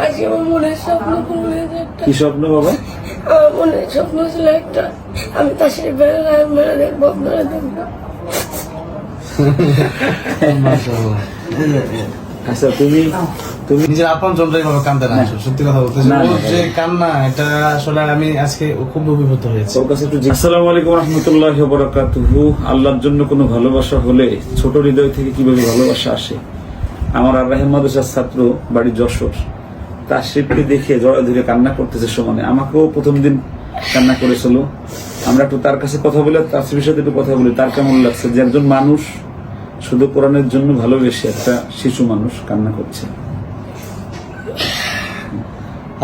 আজকে আমার মনের স্বপ্ন পূরণ হয়েছে একটা। কি স্বপ্ন বাবা? আমার মনের স্বপ্ন ছিল একটা, আমি তার সাথে মেলা দেখবো, আপনারা দেখবো। আচ্ছা তুমি তুমি নিজের আপন জনরাই ভাবে কান্দে না, সত্যি কথা বলতে না, না, যে কান্না, এটা আসলে আমি আজকে খুব অভিভূত হয়েছি। ওর কাছে একটু আসসালামু আলাইকুম রাহমাতুল্লাহি ওয়া বারাকাতুহু। আল্লাহর জন্য কোনো ভালোবাসা হলে ছোট হৃদয় থেকে কিভাবে ভালোবাসা আসে। আমার আর রাহিম মাদ্রাসার ছাত্র, বাড়ি যশোর, তাশরিফকে দেখে জড়া ধরে কান্না করতেছে সমানে। আমাকেও প্রথম দিন কান্না করেছিল। আমরা একটু তার কাছে কথা বলে, তাশরিফের সাথে একটু কথা বলি, তার কেমন লাগছে যে একজন মানুষ শুধু কোরআনের জন্য ভালোবেসে একটা শিশু মানুষ কান্না করছে।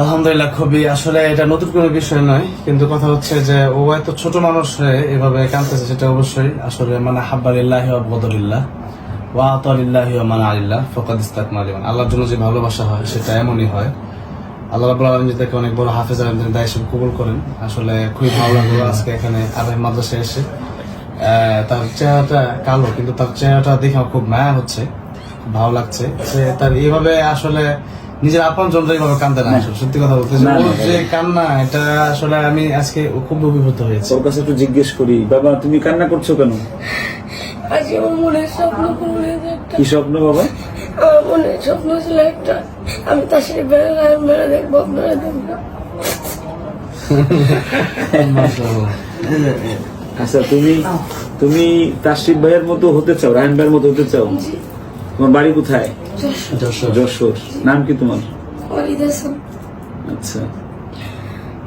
আলহামদুলিল্লাহ, খুবই আসলে এটা নতুন কোনো বিষয় নয়, কিন্তু কথা হচ্ছে যে ও এত ছোট মানুষ হয়ে এভাবে কাঁদতেছে, সেটা অবশ্যই আসলে মানে হাব্বালিল্লাহি ওয়া বদরিল্লাহ ওয়া আতালিল্লাহি ওয়া মানালিল্লাহ ফাকাদ ইসতাকমাল ঈমান। আল্লাহর জন্য যে ভালোবাসা হয় সেটা এমনই হয়। আল্লাহ রাব্বুল আলামিন যদি তাকে অনেক বড় হাফেজ আলমের দায় হিসেবে কবুল করেন। আসলে খুবই ভালো লাগলো আজকে এখানে আরএম মাদ্রাসায় এসে। তার চেহারাটা কালো, কিন্তু তার চেহারাটা দেখে আমার খুব মায়া হচ্ছে, খুব ভালো লাগছে। সে তার এইভাবে আসলে নিজের আপন জনরাই ভাবে কান্দে না, সত্যি কথা বলতে যে কান্না, এটা আসলে আমি আজকে খুব অভিভূত হয়েছি। ওর কাছে একটু জিজ্ঞেস করি, বাবা তুমি কান্না করছো কেন? আজকে আমার মনের স্বপ্ন পূরণ হয়েছে একটা। কি স্বপ্ন বাবা? আমার মনের স্বপ্ন ছিল একটা, আমি তার সাথে মেলা দেখবো, আপনারা দেখবো। আচ্ছা তুমি তাশরিফ ভাইয়ের মতো হতে চাও, রাহিম ভাইয়ের মতো হতে চাও? তোমার বাড়ি কোথায়? যশোর। নাম কি তোমার? আচ্ছা,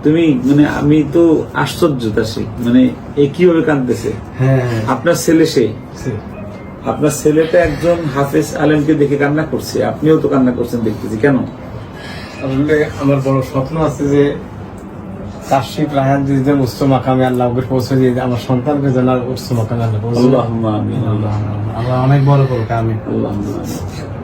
তুমি মানে আমি তো আশ্চর্য তাশরিফ, মানে এ কিভাবে কাঁদতেছে। আপনার ছেলে সে, আপনার ছেলেটা একজন হাফেজ আলেমকে দেখে কান্না করছে, আপনিও তো কান্না করছেন দেখতেছি, কেন? আসলে আমার বড় স্বপ্ন আছে যে তাশরিফ রায়হান দিদিদের উচ্চ মাকামে আল্লাহ পৌঁছে দিয়ে আমার সন্তানকে যেন উচ্চ মাকামে আল্লাহ পৌঁছে। আল্লাহুম্মা আমিন। আল্লাহ অনেক বড় করুক, আমিন। আল্লাহুম্মা আমিন।